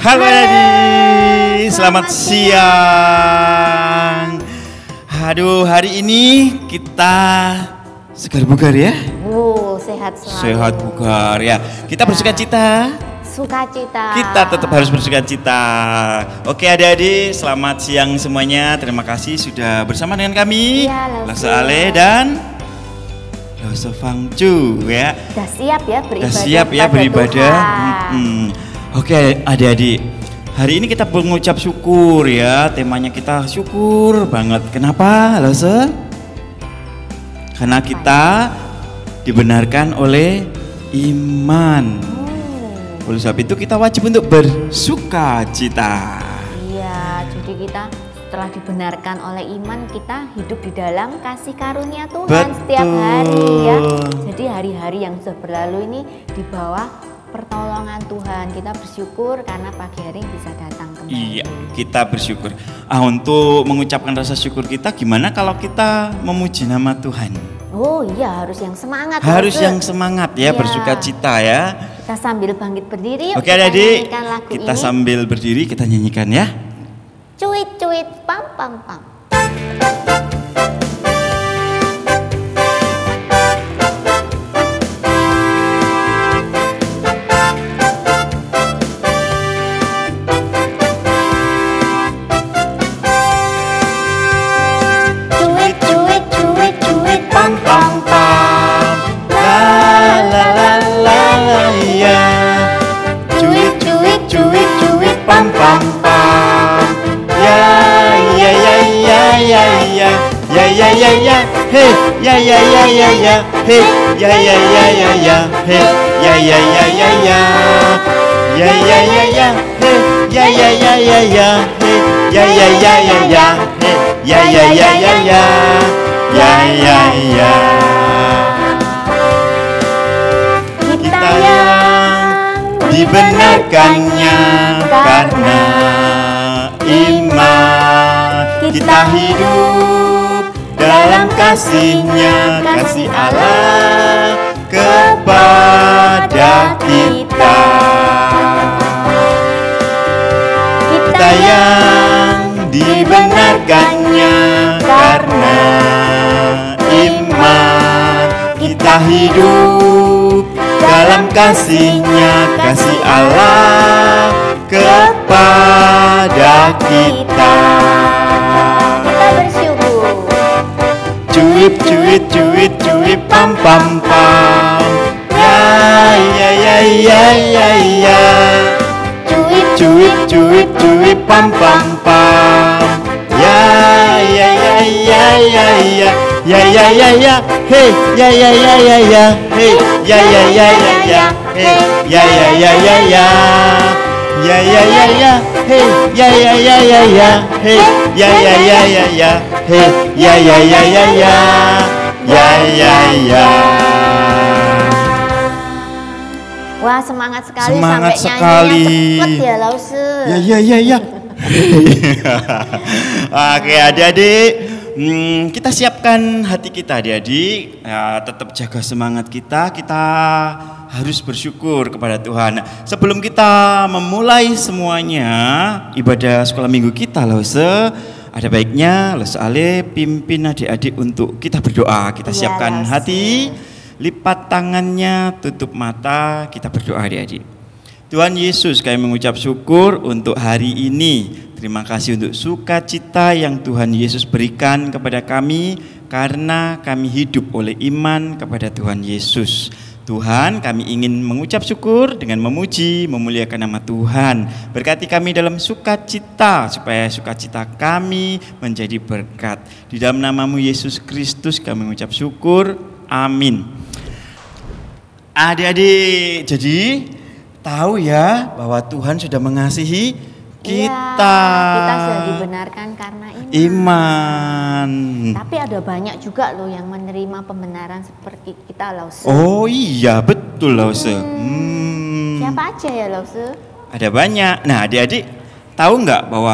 Halo Adi, selamat siang. Aduh, hari ini kita segar bugar ya? Sehat selalu. Sehat bugar ya. Kita bersuka cita. Sukacita. Kita tetap harus bersuka cita. Oke adik-adik, selamat siang semuanya. Terima kasih sudah bersama dengan kami. Iya, Lause Ale dan Lause Fangcu ya. Sudah siap ya beribadah. Sudah siap ya beribadah. Oke adik-adik, hari ini kita mengucap syukur ya. Temanya kita syukur banget. Kenapa Lause? Karena kita dibenarkan oleh iman. Oleh sebab itu kita wajib untuk bersuka cita. Iya, jadi kita setelah dibenarkan oleh iman, kita hidup di dalam kasih karunia Tuhan. Betul. Setiap hari ya. Jadi hari-hari yang sudah berlalu ini di bawah pertolongan Tuhan. Kita bersyukur karena pagi hari bisa datang kembali. Iya, kita bersyukur. Untuk mengucapkan rasa syukur kita, gimana kalau kita memuji nama Tuhan? Oh iya, harus yang semangat. Harus yang semangat ya, iya. Bersuka cita ya. Kita sambil bangkit berdiri. Oke adik, kita ini. sambil berdiri kita nyanyikan ya. Cuit cuit pam pam pam. Cuit cuit cuit cuit pam pam pam. La la la la la ya. Cuit cuit cuit cuit pam pam pam. Ya ya ya ya ya ya ya ya ya ya hey ya ya ya ya ya hey ya ya ya ya ya hey ya ya ya ya ya ya ya ya ya hey ya ya ya ya ya hey ya ya ya ya ya hey ya ya ya ya ya ya ya ya. Kita yang dibenarkannya karena iman, kita hidup dalam kasih-Nya, kasih Allah kepada kita. Kita yang dibenarkannya karena iman, kita hidup dalam kasih-Nya, kasih Allah kepada kita. Kita bersyukur. Cuip cuip cuip cuip pam pam pam. Ya ya ya ya ya ya. Cuip Cuip cuip cuip pam pam pam. Ya ya ya ya ya ya. Ya ya ya ya. Hey ya ya ya ya ya. Hey ya ya ya ya ya. Hey ya ya ya ya ya. Ya ya ya ya, hey, ya ya ya ya ya, hey, ya ya ya ya ya, hey, ya ya ya ya ya, ya ya ya. Wah, semangat sekali Semangat sampai sekali. nyanyinya cepet ya Lause. Ya ya ya ya. Oke adik-adik, kita siapkan hati kita adik-adik, ya, tetap jaga semangat kita harus bersyukur kepada Tuhan. Sebelum kita memulai semuanya ibadah sekolah minggu kita Lause, ada baiknya Lause Ale pimpin adik-adik untuk kita berdoa. Kita Ya, siapkan Lause. hati, lipat tangannya, tutup mata, kita berdoa adik-adik. Tuhan Yesus, kami mengucap syukur untuk hari ini. Terima kasih untuk sukacita yang Tuhan Yesus berikan kepada kami karena kami hidup oleh iman kepada Tuhan Yesus. Tuhan, kami ingin mengucap syukur dengan memuji, memuliakan nama Tuhan. Berkati kami dalam sukacita, supaya sukacita kami menjadi berkat. Di dalam namamu Yesus Kristus kami mengucap syukur. Amin. Adik-adik, jadi tahu ya bahwa Tuhan sudah mengasihi kita. Ya, kita sudah dibenarkan karena iman. Tapi ada banyak juga loh yang menerima pembenaran seperti kita Lause. Oh iya betul Lause. Siapa aja ya Lause? Ada banyak. Nah adik-adik tahu nggak bahwa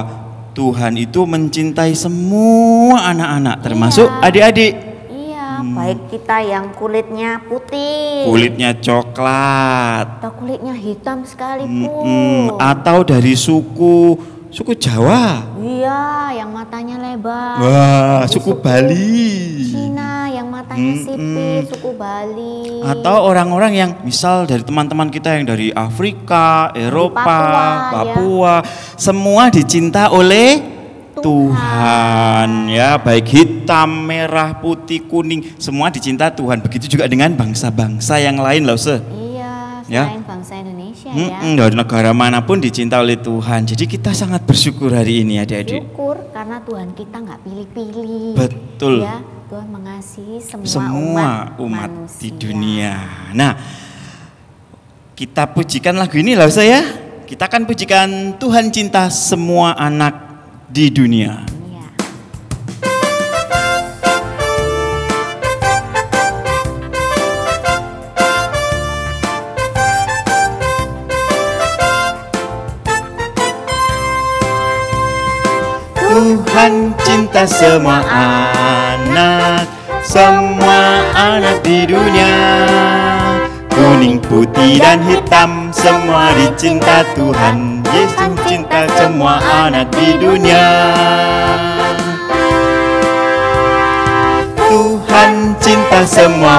Tuhan itu mencintai semua anak-anak termasuk Iya. adik-adik. Iya. baik kita yang kulitnya putih, kulitnya coklat, atau kulitnya hitam sekalipun, atau dari suku Jawa. Iya, yang matanya lebar. Wah, suku Bali. Cina yang matanya sipit, suku Bali. Atau orang-orang yang misal dari teman-teman kita yang dari Afrika, Eropa, Papua, semua dicinta oleh Tuhan ya, baik hitam, merah, putih, kuning, semua dicinta Tuhan. Begitu juga dengan bangsa-bangsa yang lain loh, Selain bangsa Indonesia ya. Dari negara manapun dicinta oleh Tuhan. Jadi kita sangat bersyukur hari ini adik-adik. Bersyukur karena Tuhan kita nggak pilih-pilih. Betul. Ya, Tuhan mengasihi semua umat di dunia. Nah, kita pujikan lagu ini loh saya. Kita akan pujikan Tuhan cinta semua anak di dunia. Tuhan cinta semua anak di dunia. Kuning, putih, dan hitam, semua dicinta Tuhan. Yesus cinta semua anak di dunia. Tuhan cinta semua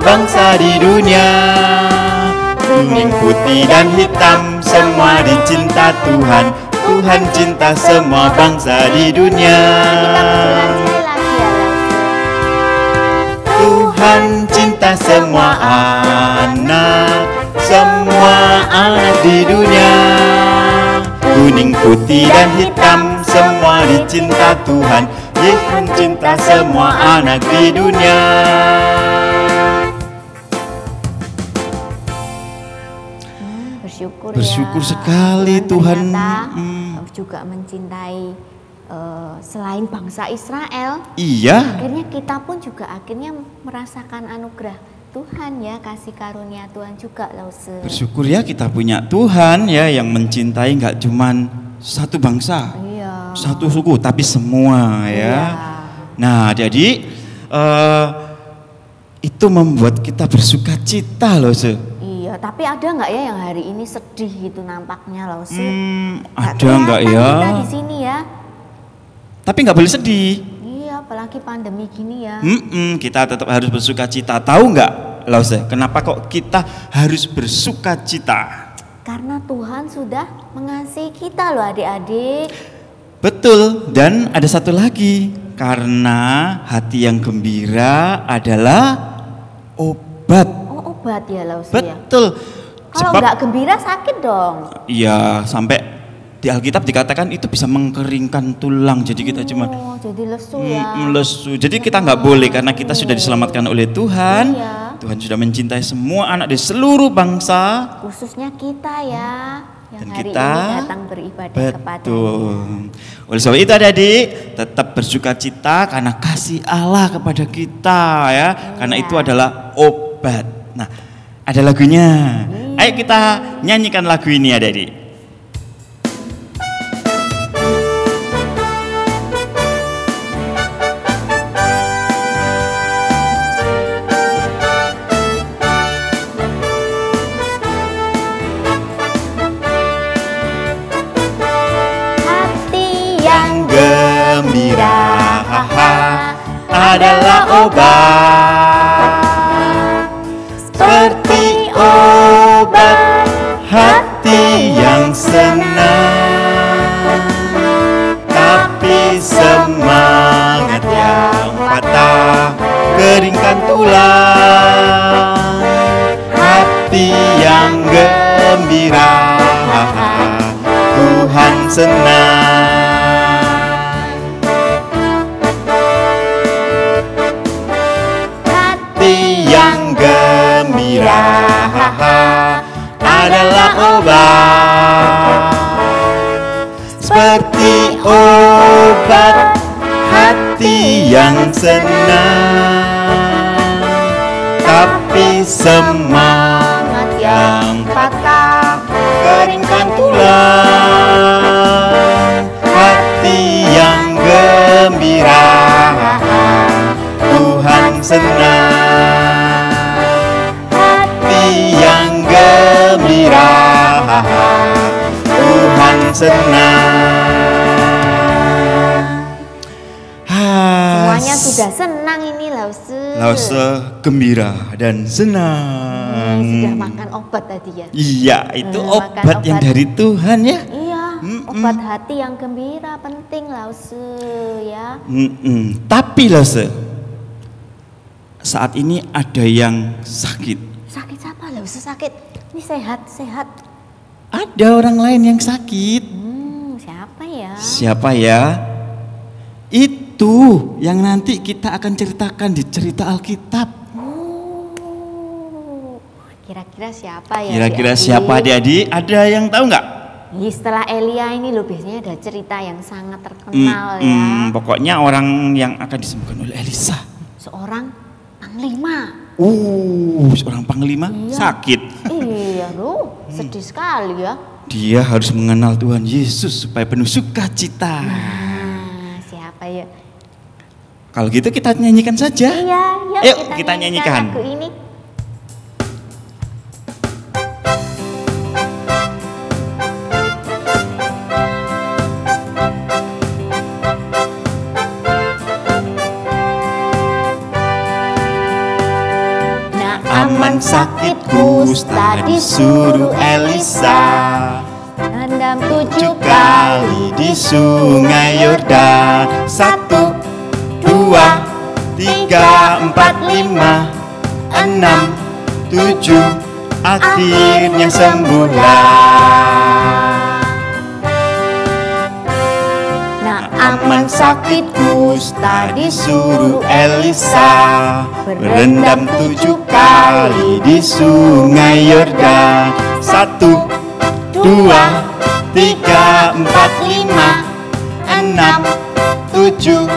bangsa di dunia. Kuning, putih, dan hitam, semua dicinta Tuhan. Tuhan cinta semua bangsa di dunia. Tuhan cinta semua anak di dunia. Kuning, putih, dan hitam, semua dicinta Tuhan. Yesus cinta semua anak di dunia. Bersyukur sekali Tuhan juga mencintai selain bangsa Israel. Iya. Akhirnya kita pun juga merasakan anugerah Tuhan ya, kasih karunia Tuhan juga loh. Bersyukur ya kita punya Tuhan ya yang mencintai nggak cuman satu bangsa, satu suku, tapi semua ya. Nah jadi itu membuat kita bersuka cita loh Iya, tapi ada nggak ya yang hari ini sedih gitu nampaknya loh ada nggak ya? Kita di sini ya. Tapi nggak boleh sedih. Iya, apalagi pandemi gini ya. Kita tetap harus bersuka cita. Tahu nggak, Lause? Kenapa kok kita harus bersuka cita? Karena Tuhan sudah mengasihi kita loh adik-adik. Betul. Dan ada satu lagi. Karena hati yang gembira adalah obat. Oh, obat ya Lause. Betul. Kalau nggak gembira sakit dong. Iya, sampai di Alkitab dikatakan itu bisa mengkeringkan tulang. Jadi kita cuma jadi lesu ya. Lesu. Jadi kita nggak boleh karena kita sudah diselamatkan oleh Tuhan. Iya. Tuhan sudah mencintai semua anak di seluruh bangsa. Khususnya kita ya, yang dan hari kita, ini datang beribadah kepada-Nya. Oleh sebab itu adik-adik tetap bersuka cita karena kasih Allah kepada kita ya. Karena itu adalah obat. Nah, ada lagunya. Ayo kita nyanyikan lagu ini adik-adik. Adalah obat, seperti obat hati yang senang, tapi semangat yang patah keringkan tulang. Hati yang gembira, Tuhan senang. Adalah obat, seperti obat hati yang senang, tapi semangat yang patah keringkan tulang. Hati yang gembira, senang, hati yang gembira, Tuhan senang. Semuanya sudah senang ini Lause. Lause gembira dan senang. Sudah makan obat tadi ya? Iya, itu obat yang dari Tuhan ya. Iya, obat hati yang gembira penting Lause ya. Tapi Lause, saat ini ada yang sakit. Sakit siapa Lause? Sakit? Ini sehat. Ada orang lain yang sakit. Siapa ya? Siapa ya? Itu yang nanti kita akan ceritakan di cerita Alkitab. Kira-kira siapa ya? Kira-kira siapa adik-adik? Ada yang tahu nggak? Setelah Elia ini loh biasanya ada cerita yang sangat terkenal ya. Pokoknya orang yang akan disembuhkan oleh Elisa. Seorang panglima. Seorang panglima sakit. Iya loh, sedih sekali ya. Dia harus mengenal Tuhan Yesus supaya penuh sukacita. Siapa ya? Kalau gitu kita nyanyikan saja. Iya, yuk kita nyanyikan lagu ini. Aman sakit kusta disuruh Elisa rendam 7 kali di sungai Yordan. 1, 2, 3, 4, 5, 6, 7, akhirnya sembuhlah. Aman sakit kusta disuruh Elisa berendam 7 kali di sungai Yordan. 1, 2, 3, 4, 5, 6, 7,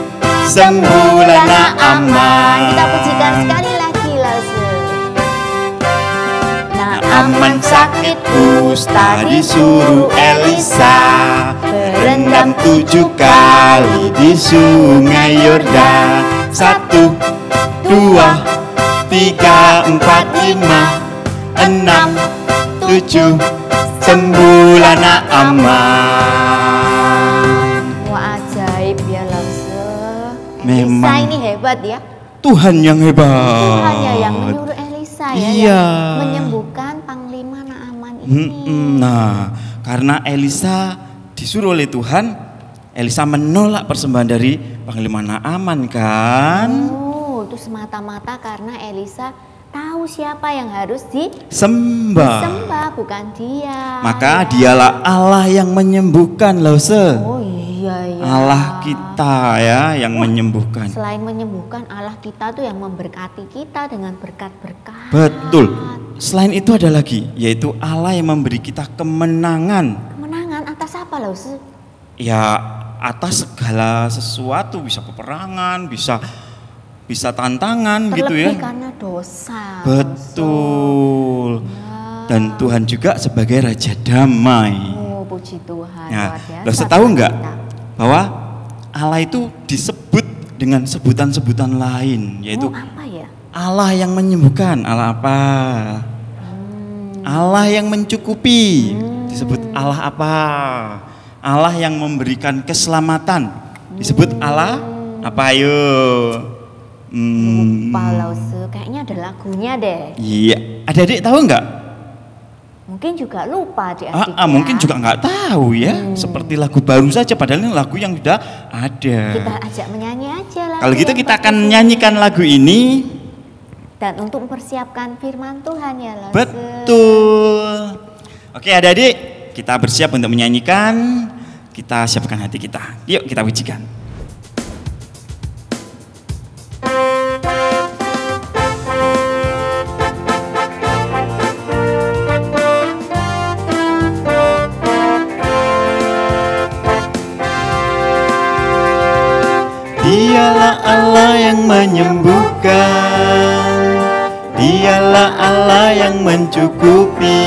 sembuhlah nak aman. Kita pujikan sekali lagi Lause. Aman sakit kusta disuruh Elisa berendam 7 kali di sungai Yordan. 1, 2, 3, 4, 5, 6, 7, sembuhlah nak aman. Wah ajaib ya Lause. Memang Elisa ini hebat ya. Tuhan yang hebat. Tuhan ya yang menyuruh Elisa ya, yang menyembuhkan panglima Naaman ini. Nah, karena Elisa disuruh oleh Tuhan, Elisa menolak persembahan dari panglima Naaman kan? Itu semata-mata karena Elisa tahu siapa yang harus disembah, bukan dia. Maka dialah Allah yang menyembuhkan, Lause. Oh iya. Allah kita ya yang menyembuhkan. Selain menyembuhkan, Allah kita tuh yang memberkati kita dengan berkat-berkat. Betul. Selain itu ada lagi, yaitu Allah yang memberi kita kemenangan. Kemenangan atas apa, Lause? Ya atas segala sesuatu, bisa peperangan, bisa tantangan. Terlebih gitu ya. Karena dosa. Betul. Ya. Dan Tuhan juga sebagai Raja Damai. Oh, puji Tuhan. Nah, Luar biasa. tahu nggak bahwa Allah itu disebut dengan sebutan-sebutan lain, yaitu apa ya? Allah yang menyembuhkan. Allah apa? Allah yang mencukupi. Disebut Allah apa? Allah yang memberikan keselamatan. Disebut Allah apa? Ayo. Lupa Lause, kayaknya ada lagunya deh. Iya, adik-adik tahu nggak? Mungkin juga lupa adik-adik ya. Mungkin juga nggak tahu ya. Seperti lagu baru saja, padahal ini lagu yang sudah ada. Kita ajak menyanyi aja lah. Kalau gitu kita akan nyanyikan lagu ini. Dan untuk mempersiapkan firman Tuhan ya Lause. Betul. Oke adik-adik, kita bersiap untuk menyanyikan. Kita siapkan hati kita. Yuk kita pujikan. Dialah Allah yang menyembuhkan, Dialah Allah yang mencukupi,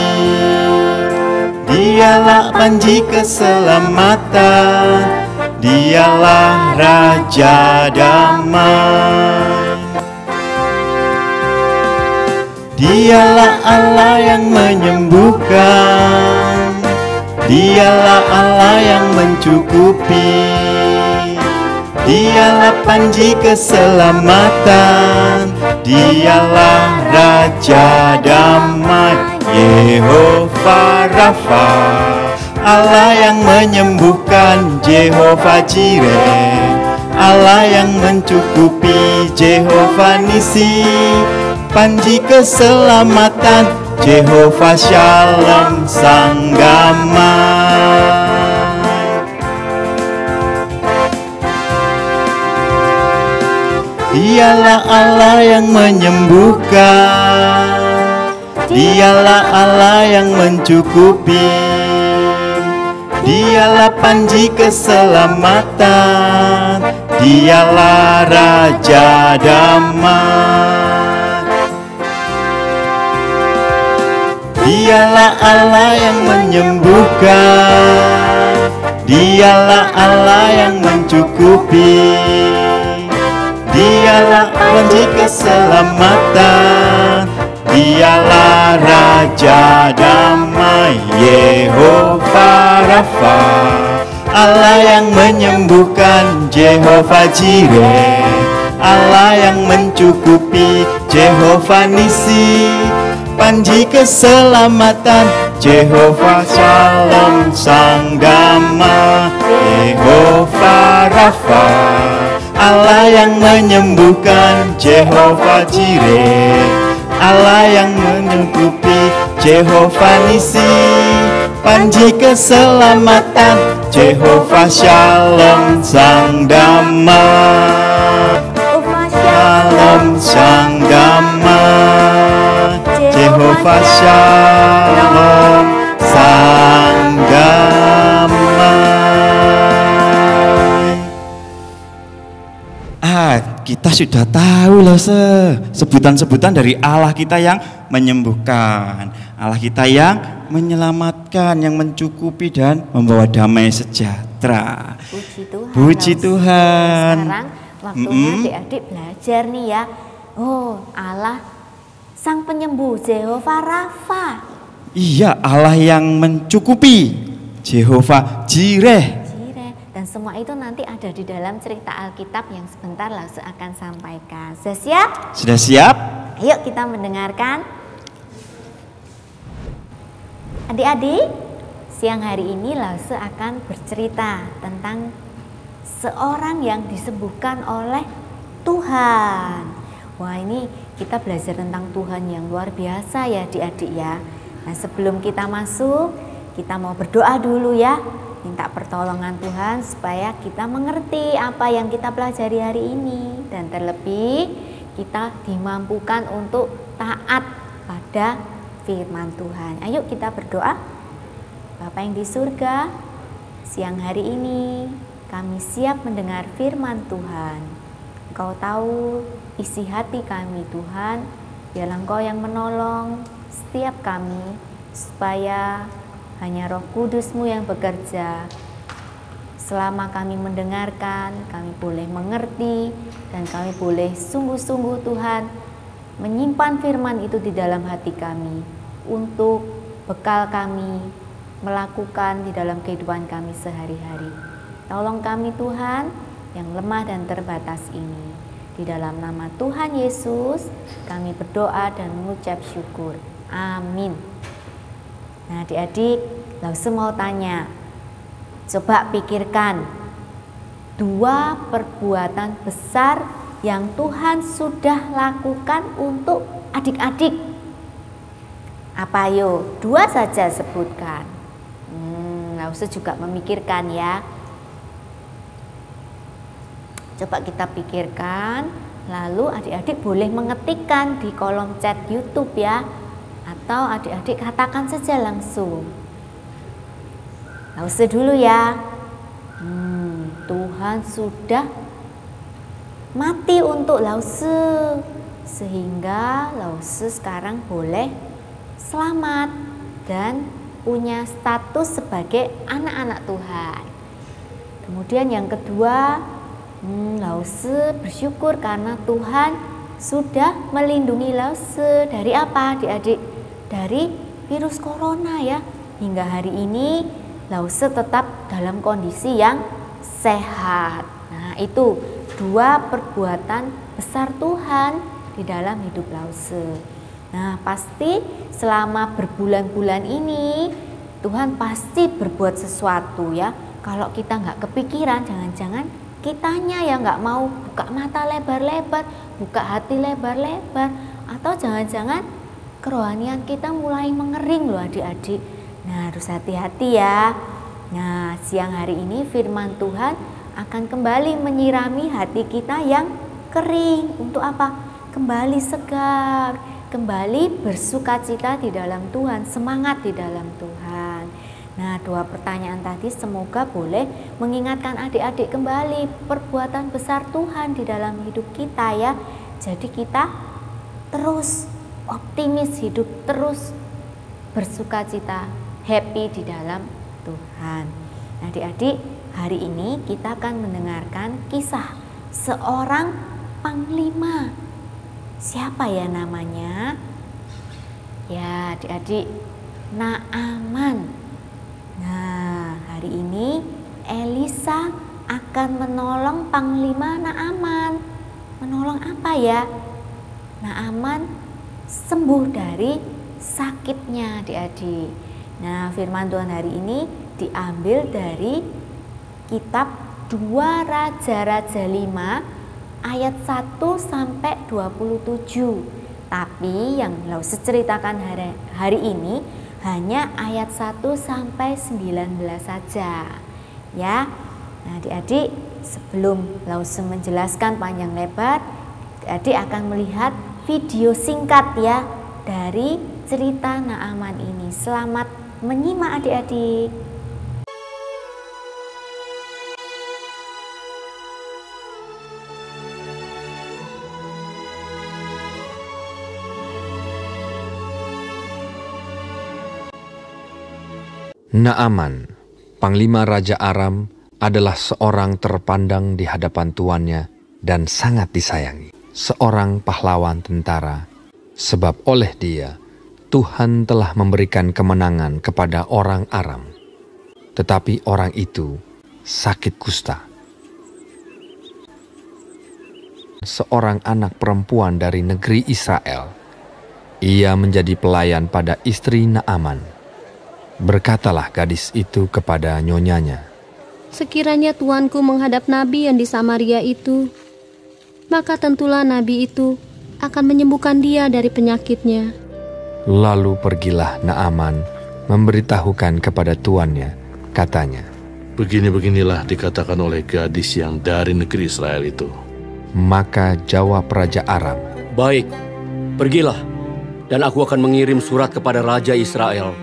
Dialah panji keselamatan, Dialah Raja Damai. Dialah Allah yang menyembuhkan, Dialah Allah yang mencukupi, Dialah panji keselamatan, Dialah Raja damai, Yehova Rafa, Allah yang menyembuhkan, Jehovah Jireh, Allah yang mencukupi, Jehovah Nisi, panji keselamatan, Jehovah Shalom Sang Damai. Dialah Allah yang menyembuhkan, Dialah Allah yang mencukupi, Dialah panji keselamatan, Dialah Raja damai. Dialah Allah yang menyembuhkan, Dialah Allah yang mencukupi, Dialah panji keselamatan, Dialah Raja damai, Yehova Rafa, Allah yang menyembuhkan, Jehovah Jireh, Allah yang mencukupi, Jehovah Nisi, panji keselamatan, Jehovah Shalom Sang Damai, Yehova Rafa, Allah yang menyembuhkan, Jehovah Jireh, Allah yang mencukupi, Jehovah Nisi, panji keselamatan, Jehovah Shalom Sang Damai, Shalom Sang Damai, Jehovah Shalom Sang Damai. Kita sudah tahu loh sebutan-sebutan dari Allah kita yang menyembuhkan, Allah kita yang menyelamatkan, yang mencukupi dan membawa damai sejahtera. Puji Tuhan. Puji Tuhan. Sekarang waktunya adik-adik belajar nih ya. Oh, Allah Sang Penyembuh, Jehovah Rafa. Iya, Allah yang mencukupi, Jehovah Jireh. Dan semua itu nanti ada di dalam cerita Alkitab yang sebentar langsung akan sampaikan. Sudah siap? Sudah siap? Ayo kita mendengarkan. Adik-adik, siang hari ini Lause akan bercerita tentang seorang yang disembuhkan oleh Tuhan. Wah, ini kita belajar tentang Tuhan yang luar biasa ya adik-adik ya. Nah, sebelum kita masuk, kita mau berdoa dulu ya. Minta pertolongan Tuhan supaya kita mengerti apa yang kita pelajari hari ini. Dan terlebih kita dimampukan untuk taat pada firman Tuhan. Ayo kita berdoa. Bapa yang di surga, siang hari ini kami siap mendengar firman Tuhan. Engkau tahu isi hati kami Tuhan. Biarlah Engkau yang menolong setiap kami supaya hanya Roh Kudus-Mu yang bekerja. Selama kami mendengarkan, kami boleh mengerti dan kami boleh sungguh-sungguh Tuhan menyimpan firman itu di dalam hati kami untuk bekal kami melakukan di dalam kehidupan kami sehari-hari. Tolong kami Tuhan yang lemah dan terbatas ini. Di dalam nama Tuhan Yesus kami berdoa dan mengucap syukur. Amin. Nah adik-adik, Lause mau tanya, coba pikirkan 2 perbuatan besar yang Tuhan sudah lakukan untuk adik-adik. Apa yo? 2 saja sebutkan. Lause juga memikirkan ya. Coba kita pikirkan, lalu adik-adik boleh mengetikkan di kolom chat YouTube ya. Atau adik-adik katakan saja langsung. Lause dulu ya. Tuhan sudah mati untuk Lause, sehingga Lause sekarang boleh selamat dan punya status sebagai anak-anak Tuhan. Kemudian yang kedua, Lause bersyukur karena Tuhan sudah melindungi Lause dari apa adik-adik? Dari virus corona ya. Hingga hari ini Lause tetap dalam kondisi yang sehat. Nah, itu 2 perbuatan besar Tuhan di dalam hidup Lause. Nah, pasti selama berbulan-bulan ini Tuhan pasti berbuat sesuatu ya. Kalau kita nggak kepikiran, jangan-jangan kitanya yang nggak mau buka mata lebar-lebar, buka hati lebar-lebar, atau jangan-jangan kerohanian kita mulai mengering loh adik-adik. Nah, harus hati-hati ya. Nah, siang hari ini firman Tuhan akan kembali menyirami hati kita yang kering. Untuk apa? Kembali segar, kembali bersukacita di dalam Tuhan, semangat di dalam Tuhan. Nah, 2 pertanyaan tadi semoga boleh mengingatkan adik-adik kembali perbuatan besar Tuhan di dalam hidup kita ya. Jadi kita terus optimis hidup, terus bersukacita, happy di dalam Tuhan. Nah, adik-adik, hari ini kita akan mendengarkan kisah seorang panglima. Siapa ya namanya? Ya, adik-adik, Naaman. Nah, hari ini Elisa akan menolong Panglima Naaman. Menolong apa ya? Naaman sembuh dari sakitnya adik-adik. Nah, firman Tuhan hari ini diambil dari kitab 2 Raja-Raja 5 ayat 1 sampai 27. Tapi yang Lause ceritakan hari ini hanya ayat 1 sampai 19 saja. Ya. Nah, adik-adik, sebelum Lause menjelaskan panjang lebar, adik akan melihat video singkat ya dari cerita Naaman ini. Selamat menyimak adik-adik. Naaman, Panglima Raja Aram, adalah seorang terpandang di hadapan tuannya dan sangat disayangi. Seorang pahlawan tentara, sebab oleh dia, Tuhan telah memberikan kemenangan kepada orang Aram. Tetapi orang itu sakit kusta. Seorang anak perempuan dari negeri Israel. Ia menjadi pelayan pada istri Naaman. Berkatalah gadis itu kepada nyonyanya, "Sekiranya tuanku menghadap nabi yang di Samaria itu, maka tentulah nabi itu akan menyembuhkan dia dari penyakitnya." Lalu pergilah Naaman memberitahukan kepada tuannya, katanya, "Begini-beginilah dikatakan oleh gadis yang dari negeri Israel itu." Maka jawab Raja Aram, "Baik, pergilah, dan aku akan mengirim surat kepada Raja Israel."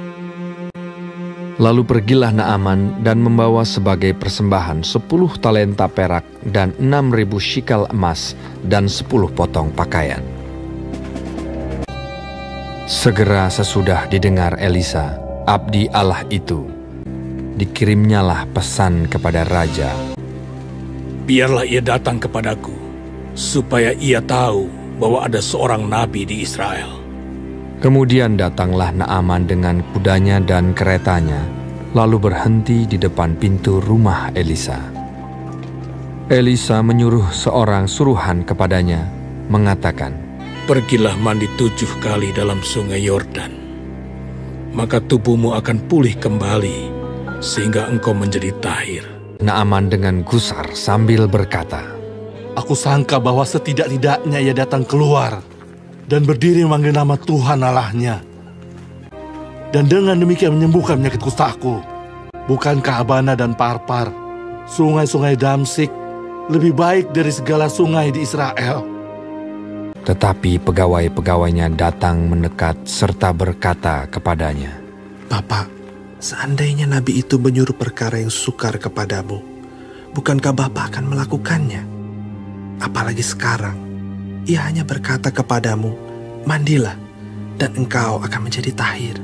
Lalu pergilah Naaman dan membawa sebagai persembahan 10 talenta perak dan 6.000 shikal emas dan 10 potong pakaian. Segera sesudah didengar Elisa, abdi Allah itu, dikirimnyalah pesan kepada raja, "Biarlah ia datang kepadaku, supaya ia tahu bahwa ada seorang nabi di Israel." Kemudian datanglah Naaman dengan kudanya dan keretanya, lalu berhenti di depan pintu rumah Elisa. Elisa menyuruh seorang suruhan kepadanya, mengatakan, "Pergilah mandi 7 kali dalam sungai Yordan, maka tubuhmu akan pulih kembali, sehingga engkau menjadi tahir." Naaman dengan gusar sambil berkata, "Aku sangka bahwa setidak-tidaknya ia datang keluar dan berdiri memanggil nama Tuhan Allahnya, dan dengan demikian menyembuhkan penyakit kustaku. Bukankah Abana dan Parpar, sungai-sungai Damsik, lebih baik dari segala sungai di Israel?" Tetapi pegawai-pegawainya datang mendekat serta berkata kepadanya, "Bapak, seandainya nabi itu menyuruh perkara yang sukar kepadamu, bukankah Bapak akan melakukannya? Apalagi sekarang, ia hanya berkata kepadamu, 'Mandilah, dan engkau akan menjadi tahir.'"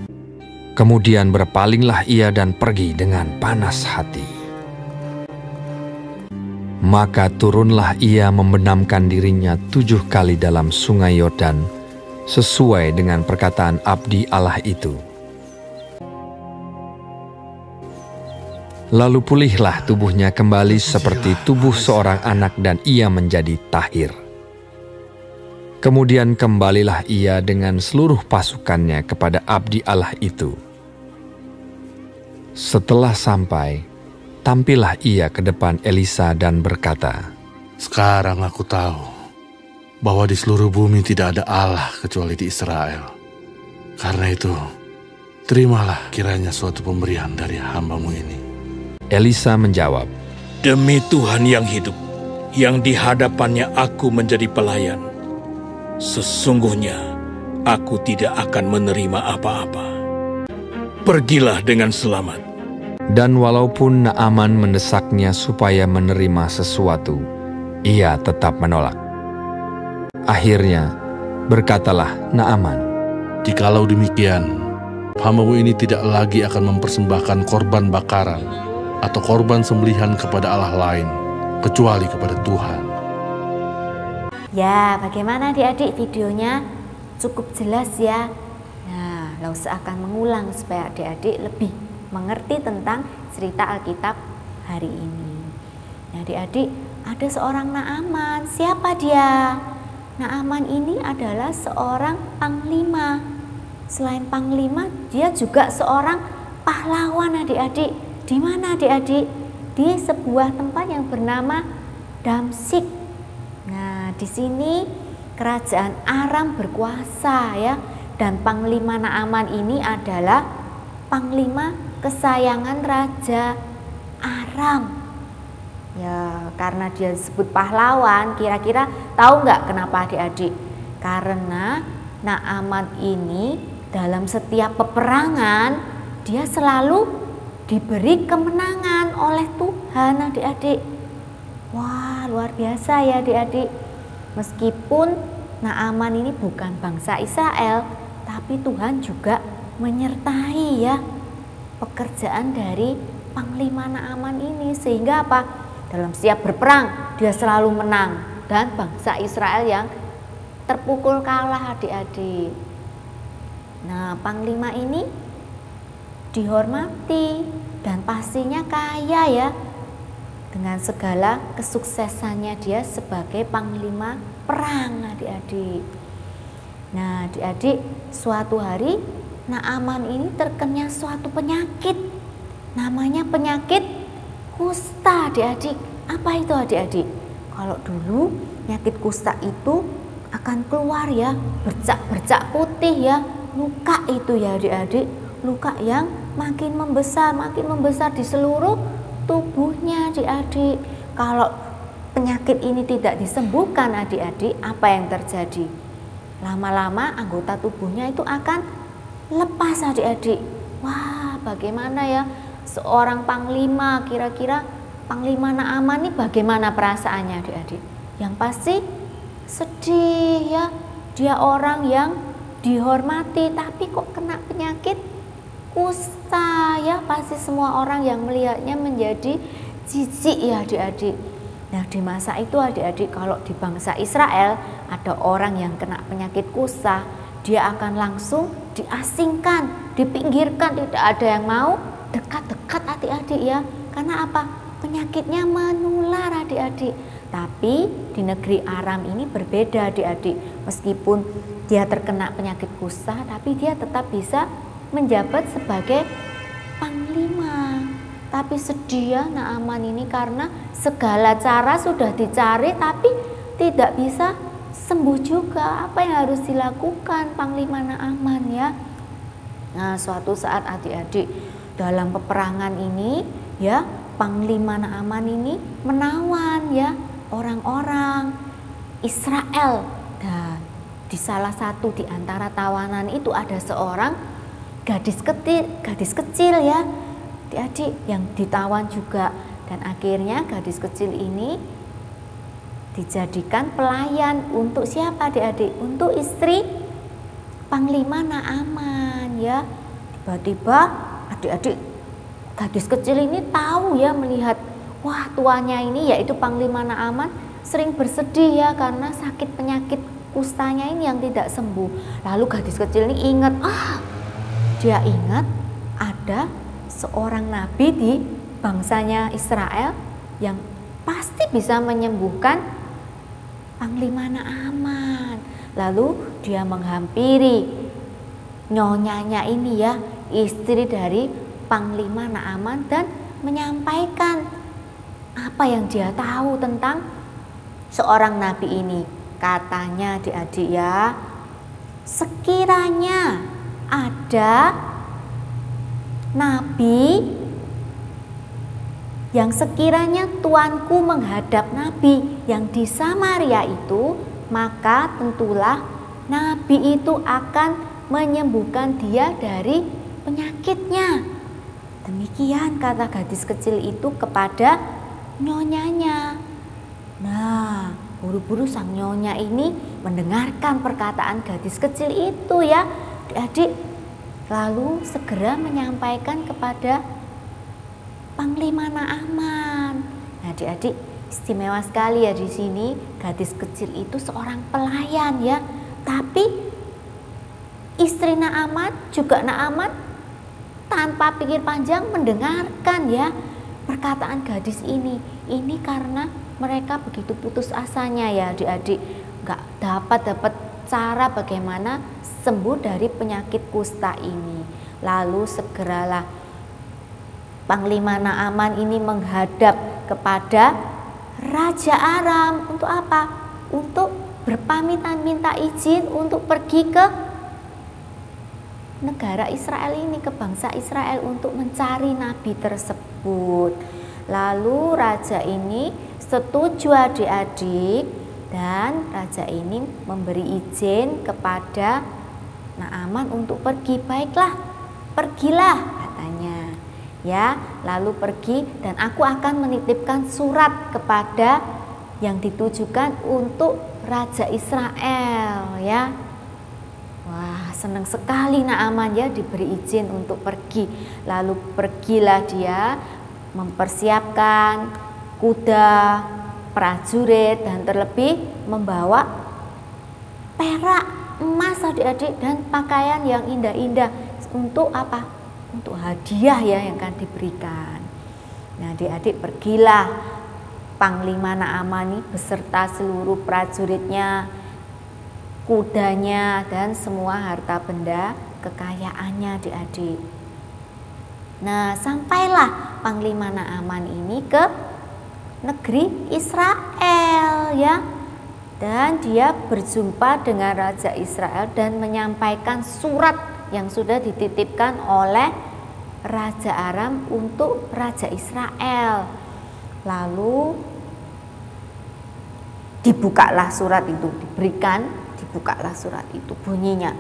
Kemudian berpalinglah ia dan pergi dengan panas hati. Maka turunlah ia membenamkan dirinya 7 kali dalam sungai Yordan, sesuai dengan perkataan abdi Allah itu. Lalu pulihlah tubuhnya kembali seperti tubuh seorang anak dan ia menjadi tahir. Kemudian kembalilah ia dengan seluruh pasukannya kepada abdi Allah itu. Setelah sampai, tampillah ia ke depan Elisa dan berkata, Sekarang aku tahu bahwa di seluruh bumi tidak ada Allah kecuali di Israel. Karena itu, terimalah kiranya suatu pemberian dari hamba-Mu ini. Elisa menjawab, Demi Tuhan yang hidup, yang di hadapannya aku menjadi pelayan, sesungguhnya aku tidak akan menerima apa-apa. Pergilah dengan selamat. dan walaupun Naaman mendesaknya supaya menerima sesuatu, ia tetap menolak. Akhirnya, berkatalah Naaman, Jikalau demikian, hamba-Mu ini tidak lagi akan mempersembahkan korban bakaran atau korban sembelihan kepada Allah lain, kecuali kepada Tuhan. Ya, bagaimana adik-adik videonya? Cukup jelas ya. Nah, Lause akan mengulang supaya adik-adik lebih mengerti tentang cerita Alkitab hari ini. Nah, adik-adik, ada seorang Naaman. Siapa dia? Naaman ini adalah seorang panglima. Selain panglima, dia juga seorang pahlawan adik-adik. Di mana adik-adik? Di sebuah tempat yang bernama Damsyik. Nah, di sini kerajaan Aram berkuasa ya, dan panglima Naaman ini adalah panglima kesayangan Raja Aram. Ya, karena dia disebut pahlawan, kira-kira tahu nggak kenapa adik-adik? Karena Naaman ini dalam setiap peperangan dia selalu diberi kemenangan oleh Tuhan adik-adik. Wah, luar biasa ya adik-adik. Meskipun Naaman ini bukan bangsa Israel, tapi Tuhan juga menyertai ya pekerjaan dari panglima Naaman ini, sehingga apa? Dalam setiap berperang dia selalu menang dan bangsa Israel yang terpukul kalah adik-adik. Nah, panglima ini dihormati dan pastinya kaya ya, dengan segala kesuksesannya dia sebagai panglima perang adik-adik. Nah, adik-adik, suatu hari Naaman ini terkena suatu penyakit, namanya penyakit kusta adik-adik. Apa itu adik-adik? Kalau dulu penyakit kusta itu akan keluar ya, bercak-bercak putih ya, luka itu ya adik-adik, luka yang makin membesar di seluruh tubuhnya adik-adik. Kalau penyakit ini tidak disembuhkan adik-adik, apa yang terjadi? Lama-lama anggota tubuhnya itu akan lepas adik-adik. Wah, bagaimana ya seorang panglima, kira-kira panglima Naaman ini bagaimana perasaannya adik-adik? Yang pasti sedih ya, dia orang yang dihormati tapi kok kena penyakit kusta ya, pasti semua orang yang melihatnya menjadi jijik ya adik-adik. Nah, di masa itu adik-adik, kalau di bangsa Israel ada orang yang kena penyakit kusta, dia akan langsung diasingkan, dipinggirkan, tidak ada yang mau dekat-dekat adik-adik ya. Karena apa? Penyakitnya menular adik-adik. Tapi di negeri Aram ini berbeda adik-adik. Meskipun dia terkena penyakit kusta, tapi dia tetap bisa menjabat sebagai panglima. Tapi sedih ya Naaman ini, karena segala cara sudah dicari tapi tidak bisa sembuh juga. Apa yang harus dilakukan panglima Naaman ya? Nah, suatu saat adik-adik, dalam peperangan ini ya, panglima Naaman ini menawan ya orang-orang Israel. Dan di salah satu di antara tawanan itu ada seorang gadis kecil ya adik-adik yang ditawan juga. Dan akhirnya gadis kecil ini dijadikan pelayan untuk siapa adik-adik? Untuk istri panglima Naaman ya. Tiba-tiba adik-adik, gadis kecil ini tahu ya, melihat Wah, tuannya ini yaitu Panglima Naaman sering bersedih ya karena sakit penyakit kustanya ini yang tidak sembuh. Lalu gadis kecil ini ingat, dia ingat ada seorang nabi di bangsanya Israel yang pasti bisa menyembuhkan Panglima Naaman. Lalu dia menghampiri nyonyanya ini ya, istri dari Panglima Naaman, dan menyampaikan apa yang dia tahu tentang seorang nabi ini. Katanya adik-adik ya, sekiranya ada nabi yang sekiranya tuanku menghadap nabi yang di Samaria itu, maka tentulah nabi itu akan menyembuhkan dia dari penyakitnya. Demikian kata gadis kecil itu kepada nyonyanya. Nah, buru-buru sang nyonya ini mendengarkan perkataan gadis kecil itu ya, adik-adik, lalu segera menyampaikan kepada Panglima Naaman. Nah, adik-adik, istimewa sekali ya di sini, gadis kecil itu seorang pelayan ya, tapi istri Naaman juga Naaman tanpa pikir panjang mendengarkan ya perkataan gadis ini. Ini karena mereka begitu putus asanya ya adik-adik, gak dapat cara bagaimana sembuh dari penyakit kusta ini. Lalu segeralah Panglima Naaman ini menghadap kepada Raja Aram. Untuk apa? Untuk berpamitan minta izin untuk pergi ke negara Israel ini, ke bangsa Israel untuk mencari nabi tersebut. Lalu raja ini setuju adik-adik, dan raja ini memberi izin kepada Naaman untuk pergi. Baiklah, pergilah katanya ya. Lalu pergi, dan aku akan menitipkan surat kepada yang ditujukan untuk Raja Israel ya. Wah, senang sekali Naaman ya diberi izin untuk pergi. Lalu pergilah dia mempersiapkan kuda, prajurit, dan terlebih membawa perak, emas adik-adik, dan pakaian yang indah-indah. Untuk apa? Untuk hadiah ya yang akan diberikan. Nah, adik-adik, pergilah Panglima Naaman ini beserta seluruh prajuritnya, kudanya, dan semua harta benda kekayaannya adik-adik. Nah, sampailah Panglima Naaman ini ke negeri Israel ya. Dan dia berjumpa dengan Raja Israel dan menyampaikan surat yang sudah dititipkan oleh Raja Aram untuk Raja Israel. Lalu dibukalah surat itu, dibukalah surat itu. Bunyinya,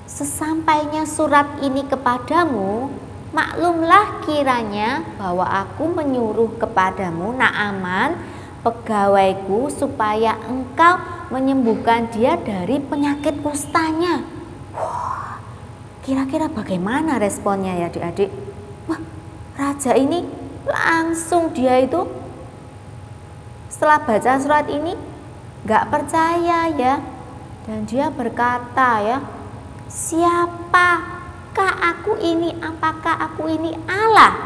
sesampainya surat ini kepadamu, maklumlah kiranya bahwa aku menyuruh kepadamu Naaman, pegawaiku, supaya engkau menyembuhkan dia dari penyakit kustanya. Wah, kira-kira bagaimana responnya ya adik-adik? Wah, raja ini langsung dia itu setelah baca surat ini gak percaya ya. Dan dia berkata ya, siapakah aku ini? Apakah aku ini Allah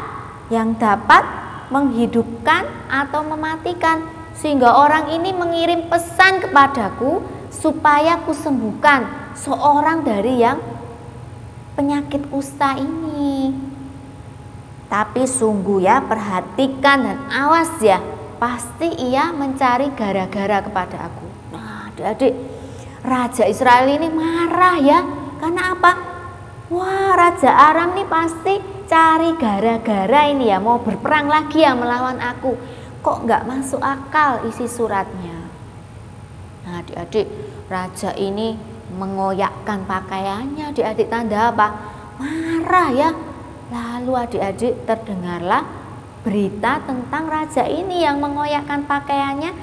yang dapat menghidupkan atau mematikan, sehingga orang ini mengirim pesan kepadaku supaya kusembuhkan seorang dari yang penyakit kusta ini. Tapi sungguh ya, perhatikan dan awas ya, pasti ia mencari gara-gara kepada aku. Nah, adik-adik, Raja Israel ini marah ya. Karena apa? Wah, Raja Aram ini pasti cari gara-gara ini ya, mau berperang lagi ya melawan aku. Kok nggak masuk akal isi suratnya? Nah, adik-adik, raja ini mengoyakkan pakaiannya. Adik-adik, tanda apa? Marah ya. Lalu adik-adik, terdengarlah berita tentang raja ini yang mengoyakkan pakaiannya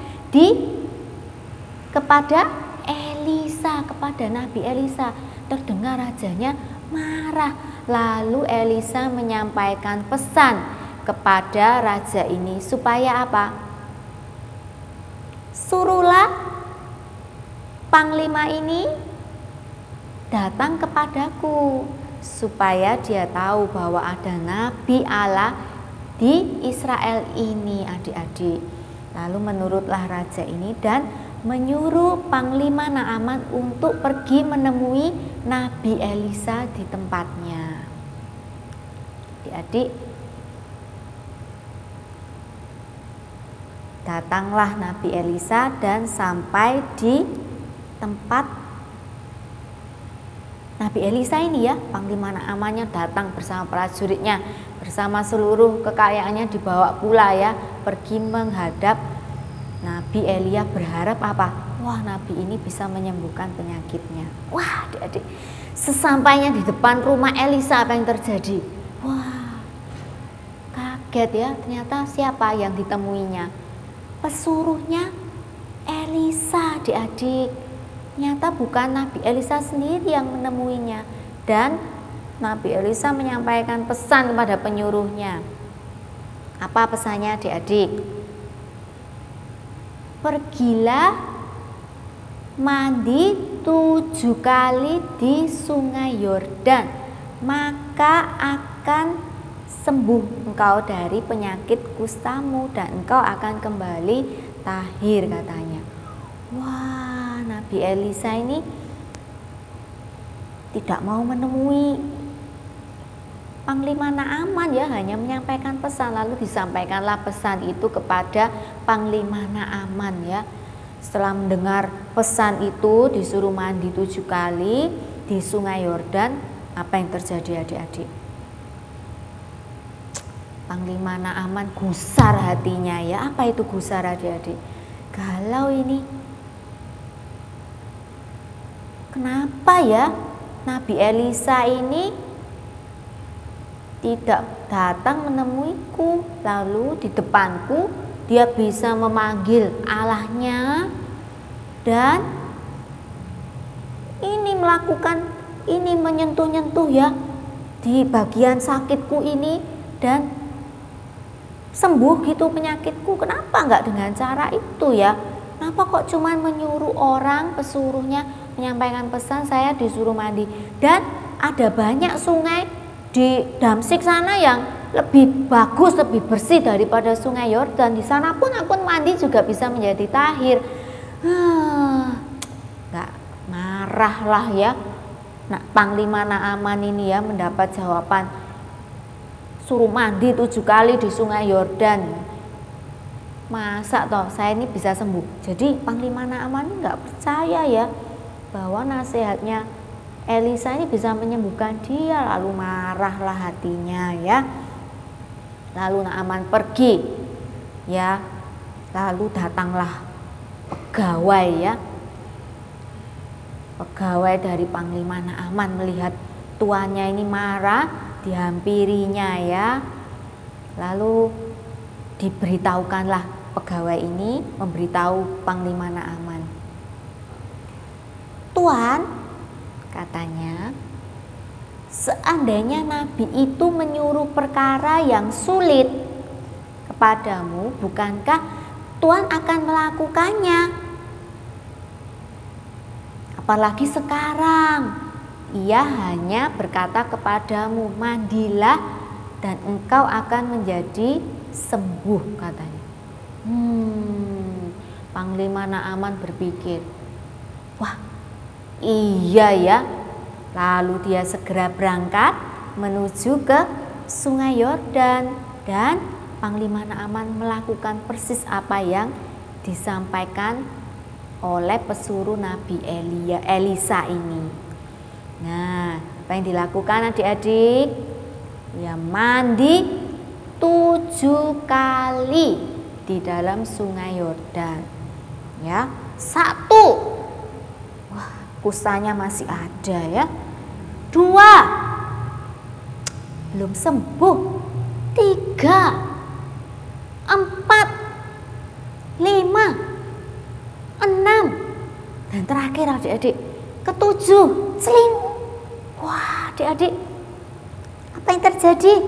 kepada Elisa, kepada Nabi Elisa. Terdengar rajanya marah. Lalu Elisa menyampaikan pesan kepada raja ini supaya apa? Suruhlah panglima ini datang kepadaku supaya dia tahu bahwa ada nabi Allah di Israel ini, adik-adik. Lalu menurutlah raja ini dan menyuruh panglima Naaman untuk pergi menemui Nabi Elisa di tempatnya. Adik-adik, datanglah Nabi Elisa dan sampai di tempat Nabi Elisa ini ya, panglima Naamannya datang bersama prajuritnya, bersama seluruh kekayaannya dibawa pula ya, pergi menghadap Nabi Elia berharap apa? Wah, Nabi ini bisa menyembuhkan penyakitnya. Wah, adik-adik, sesampainya di depan rumah Elisa apa yang terjadi? Wah, kaget ya, ternyata siapa yang ditemuinya? Pesuruhnya Elisa, adik-adik. Ternyata bukan Nabi Elisa sendiri yang menemuinya. Dan Nabi Elisa menyampaikan pesan kepada penyuruhnya. Apa pesannya, adik-adik? Pergilah mandi 7 kali di sungai Yordan, maka akan sembuh engkau dari penyakit kustamu dan engkau akan kembali tahir, katanya. Wah, Nabi Elisa ini tidak mau menemui panglima Naaman ya, hanya menyampaikan pesan. Lalu disampaikanlah pesan itu kepada panglima Naaman ya. Setelah mendengar pesan itu, disuruh mandi 7 kali di sungai Yordan. Apa yang terjadi, adik-adik? Panglima Naaman gusar hatinya ya. Apa itu gusar, adik-adik? Galau ini. Kenapa ya Nabi Elisa ini tidak datang menemuiku, lalu di depanku dia bisa memanggil Allahnya dan ini melakukan ini, menyentuh-nyentuh ya di bagian sakitku ini dan sembuh gitu penyakitku. Kenapa enggak dengan cara itu ya? Kenapa kok cuman menyuruh orang, pesuruhnya menyampaikan pesan, saya disuruh mandi. Dan ada banyak sungai di Damsyik sana yang lebih bagus, lebih bersih daripada sungai Yordan. Di sana pun aku mandi juga bisa menjadi tahir. Nggak marah lah ya. Nah, panglima Naaman ini ya mendapat jawaban, suruh mandi 7 kali di sungai Yordan. Masa toh saya ini bisa sembuh? Jadi panglima Naaman ini nggak percaya ya bahwa nasihatnya Elisa ini bisa menyembuhkan dia. Lalu marahlah hatinya ya. Lalu Naaman pergi ya. Lalu datanglah pegawai ya. Pegawai dari panglima Naaman melihat tuannya ini marah, dihampirinya ya. Lalu diberitahukanlah pegawai ini memberitahu panglima Naaman. Tuan, katanya, seandainya Nabi itu menyuruh perkara yang sulit kepadamu, bukankah Tuan akan melakukannya? Apalagi sekarang, ia hanya berkata kepadamu, mandilah dan engkau akan menjadi sembuh, katanya. Panglima Naaman berpikir, wah, iya ya. Lalu dia segera berangkat menuju ke sungai Yordan dan panglima Naaman melakukan persis apa yang disampaikan oleh pesuruh Nabi Elisa ini. Nah, apa yang dilakukan adik-adik? Ya, mandi 7 kali di dalam sungai Yordan. Ya, 1, wah, kusanya masih ada ya. 2, belum sembuh. 3, 4, 5, 6, dan terakhir adik-adik, ke-7, seling. Wah, adik-adik, apa yang terjadi?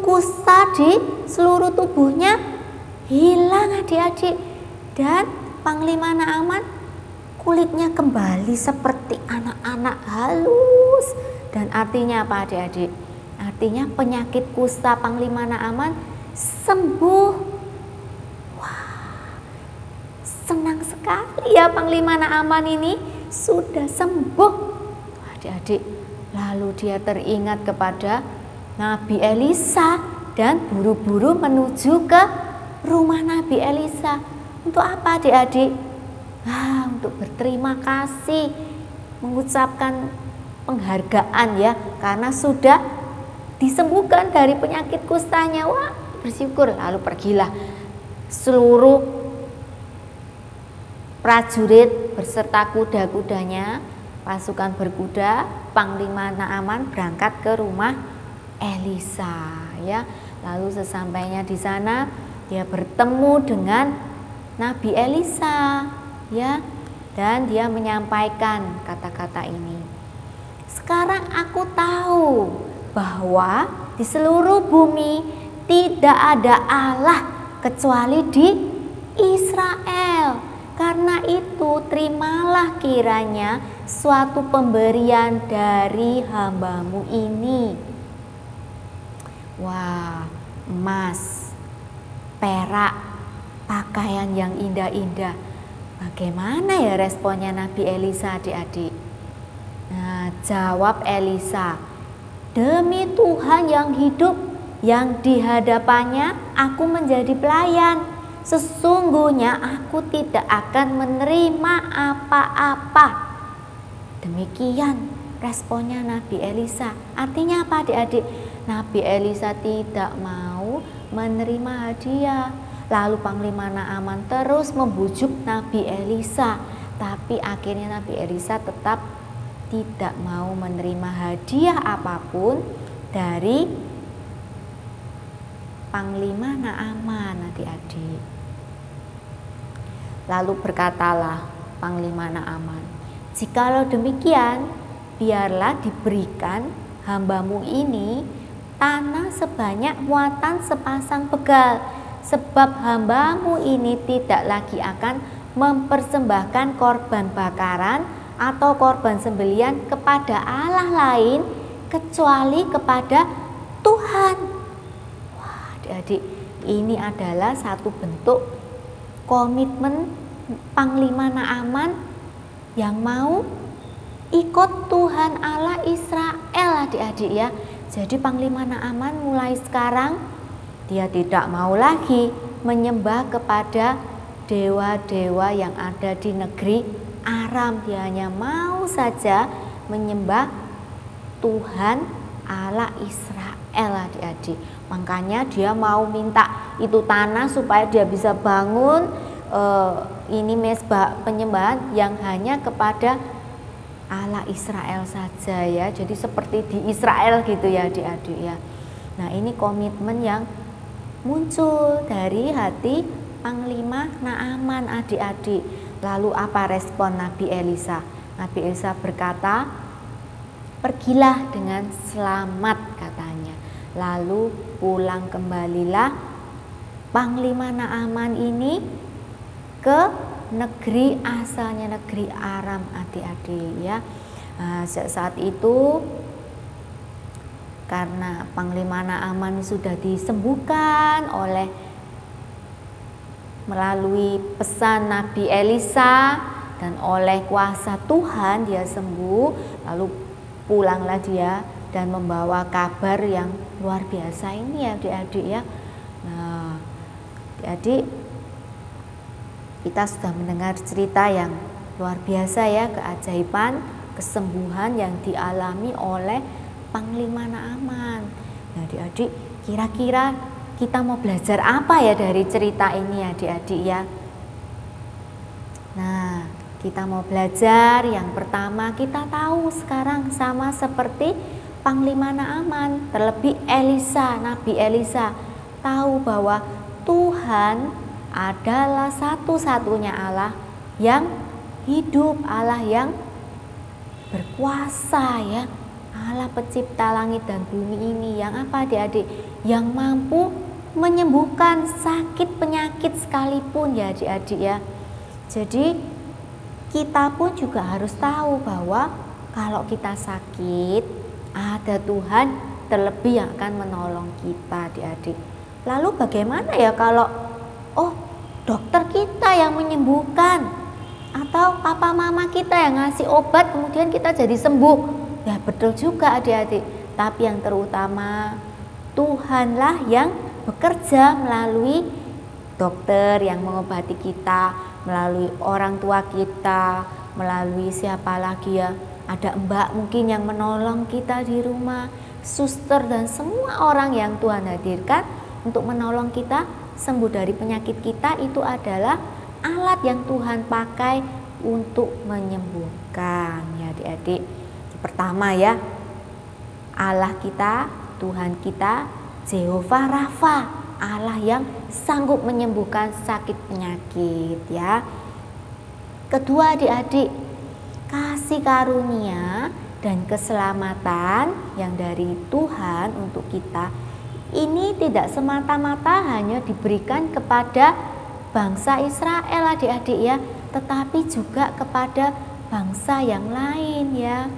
kusta di seluruh tubuhnya hilang adik-adik. Dan Panglima Naaman kulitnya kembali seperti anak-anak halus. Dan artinya apa adik-adik? Artinya penyakit kusta Panglima Naaman sembuh. Wah, senang sekali ya Panglima Naaman ini sudah sembuh. Adik-adik, lalu dia teringat kepada Nabi Elisa dan buru-buru menuju ke rumah Nabi Elisa. Untuk apa adik-adik? Untuk berterima kasih, mengucapkan penghargaan ya, karena sudah disembuhkan dari penyakit kustanya. Wah, bersyukur. Lalu pergilah seluruh prajurit beserta kuda-kudanya, pasukan berkuda, Panglima Naaman berangkat ke rumah Elisa ya. Lalu sesampainya di sana dia bertemu dengan Nabi Elisa ya, dan dia menyampaikan kata-kata ini. Sekarang aku tahu bahwa di seluruh bumi tidak ada Allah kecuali di Israel. Karena itu terimalah kiranya suatu pemberian dari hambamu ini. Wah, emas, perak, pakaian yang indah-indah. Bagaimana ya responnya Nabi Elisa adik-adik? Nah, jawab Elisa, demi Tuhan yang hidup, yang di hadapannya aku menjadi pelayan, sesungguhnya aku tidak akan menerima apa-apa. Demikian responnya Nabi Elisa. Artinya apa adik-adik? Nabi Elisa tidak mau menerima hadiah. Lalu Panglima Naaman terus membujuk Nabi Elisa, tapi akhirnya Nabi Elisa tetap tidak mau menerima hadiah apapun dari Panglima Naaman adik-adik. Lalu berkatalah Panglima Naaman, jikalau demikian, biarlah diberikan hambamu ini tanah sebanyak muatan sepasang begal, sebab hambamu ini tidak lagi akan mempersembahkan korban bakaran atau korban sembelian kepada Allah lain kecuali kepada Tuhan. Wah, adik-adik, ini adalah satu bentuk komitmen Panglima Naaman yang mau ikut Tuhan Allah Israel adik-adik ya. Jadi Panglima Naaman mulai sekarang dia tidak mau lagi menyembah kepada dewa-dewa yang ada di negeri Aram. Dia hanya mau saja menyembah Tuhan Allah Israel adik-adik. Makanya dia mau minta itu tanah supaya dia bisa bangun ini mezbah penyembahan yang hanya kepada Allah Israel saja ya. Jadi seperti di Israel gitu ya adik-adik ya. Nah, ini komitmen yang muncul dari hati Panglima Naaman adik-adik. Lalu apa respon Nabi Elisa? Nabi Elisa berkata, pergilah dengan selamat katanya. Lalu pulang kembalilah Panglima Naaman ini ke negeri asalnya, negeri Aram adik-adik ya. Nah, saat itu karena Panglima Naaman sudah disembuhkan melalui pesan Nabi Elisa dan oleh kuasa Tuhan dia sembuh. Lalu pulanglah dia dan membawa kabar yang luar biasa ini ya adik-adik ya. Nah, adik-adik, kita sudah mendengar cerita yang luar biasa ya, keajaiban kesembuhan yang dialami oleh Panglima Naaman. Nah adik-adik, kira-kira kita mau belajar apa ya dari cerita ini adik-adik ya? Nah, kita mau belajar yang pertama, kita tahu sekarang sama seperti Panglima Naaman, terlebih Elisa, Nabi Elisa tahu bahwa Tuhan adalah satu-satunya Allah yang hidup, Allah yang berkuasa ya, Allah pencipta langit dan bumi ini yang apa adik-adik? Yang mampu menyembuhkan sakit penyakit sekalipun ya adik-adik ya. Jadi kita pun juga harus tahu bahwa kalau kita sakit ada Tuhan terlebih yang akan menolong kita adik-adik. Lalu bagaimana ya kalau dokter kita yang menyembuhkan atau papa mama kita yang ngasih obat kemudian kita jadi sembuh? Ya betul juga adik-adik, tapi yang terutama Tuhanlah yang bekerja melalui dokter yang mengobati kita, melalui orang tua kita, melalui siapa lagi ya, ada mbak mungkin yang menolong kita di rumah, suster dan semua orang yang Tuhan hadirkan untuk menolong kita sembuh dari penyakit kita. Itu adalah alat yang Tuhan pakai untuk menyembuhkan ya adik-adik. Pertama ya, Allah kita, Tuhan kita, Jehovah Rafa, Allah yang sanggup menyembuhkan sakit penyakit ya. Kedua adik-adik, kasih karunia dan keselamatan yang dari Tuhan untuk kita ini tidak semata-mata hanya diberikan kepada bangsa Israel adik-adik ya, tetapi juga kepada bangsa yang lain ya.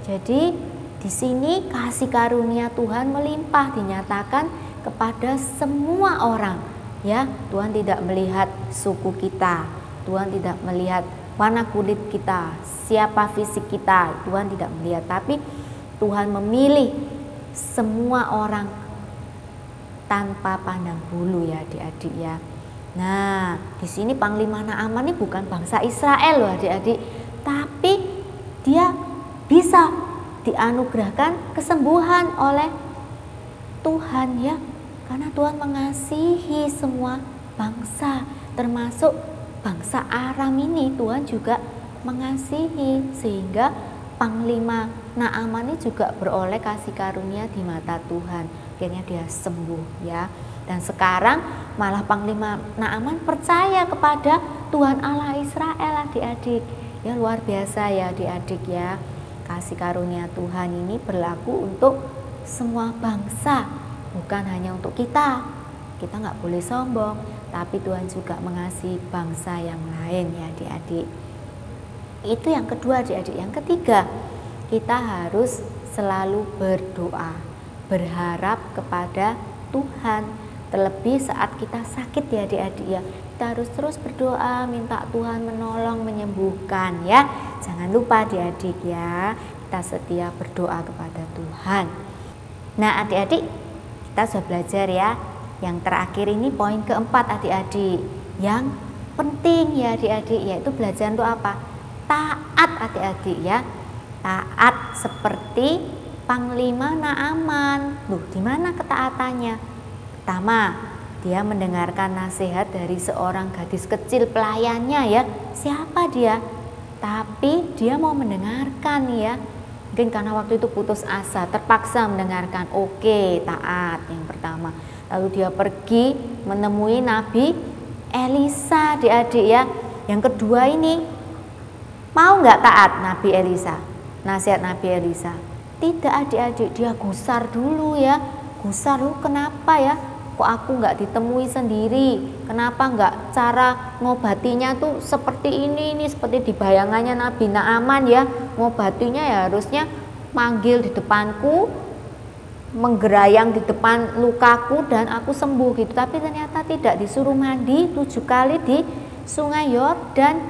Jadi di sini kasih karunia Tuhan melimpah dinyatakan kepada semua orang ya. Tuhan tidak melihat suku kita, Tuhan tidak melihat warna kulit kita, siapa fisik kita, Tuhan tidak melihat, tapi Tuhan memilih semua orang tanpa pandang bulu ya adik-adik ya. Nah, di sini Panglima Naaman ini bukan bangsa Israel loh adik-adik, tapi dia bisa dianugerahkan kesembuhan oleh Tuhan ya, karena Tuhan mengasihi semua bangsa, termasuk bangsa Aram ini Tuhan juga mengasihi, sehingga Panglima Naaman ini juga beroleh kasih karunia di mata Tuhan, akhirnya dia sembuh ya. Dan sekarang malah Panglima Naaman percaya kepada Tuhan Allah Israel adik-adik ya. Luar biasa ya adik-adik ya. Kasih karunia Tuhan ini berlaku untuk semua bangsa, bukan hanya untuk kita. Kita nggak boleh sombong, tapi Tuhan juga mengasihi bangsa yang lain ya adik-adik. Itu yang kedua adik-adik. Yang ketiga, kita harus selalu berdoa, berharap kepada Tuhan. Terlebih saat kita sakit ya adik-adik ya, kita harus terus berdoa, minta Tuhan menolong, menyembuhkan ya. Jangan lupa adik-adik ya, kita setia berdoa kepada Tuhan. Nah adik-adik, kita sudah belajar ya. Yang terakhir ini poin keempat adik-adik, yang penting ya adik-adik, yaitu belajar untuk apa? Taat adik-adik ya. Taat seperti Panglima Naaman. Loh, di mana ketaatannya? Pertama, dia mendengarkan nasihat dari seorang gadis kecil pelayannya ya. Siapa dia? Tapi dia mau mendengarkan ya. Mungkin karena waktu itu putus asa, terpaksa mendengarkan. Oke, taat yang pertama. Lalu dia pergi menemui Nabi Elisa adik-adik ya. Yang kedua ini, mau nggak taat Nabi Elisa? Nasihat Nabi Elisa? Tidak adik-adik, dia gusar dulu ya. Gusar, lu kenapa ya? Kok aku nggak ditemui sendiri? Kenapa nggak cara ngobatinya tuh seperti ini seperti di bayangannya Nabi Naaman ya? Ngobatinya ya harusnya manggil di depanku, menggerayang di depan lukaku dan aku sembuh gitu. Tapi ternyata tidak, disuruh mandi 7 kali di sungai Yordan.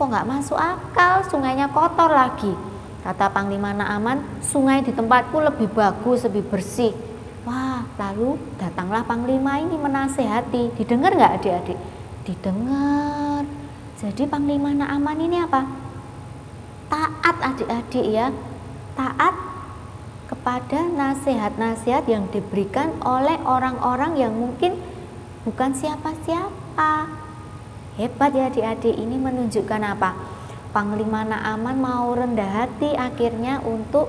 Kok nggak masuk akal, sungainya kotor lagi. Kata Panglima Naaman, sungai di tempatku lebih bagus, lebih bersih. Wah, lalu datanglah Panglima ini menasehati. Didengar nggak adik-adik? Didengar. Jadi Panglima Naaman ini apa? Taat adik-adik ya. Taat kepada nasihat-nasihat yang diberikan oleh orang-orang yang mungkin bukan siapa-siapa. Hebat ya adik-adik, ini menunjukkan apa? Panglima Naaman mau rendah hati akhirnya untuk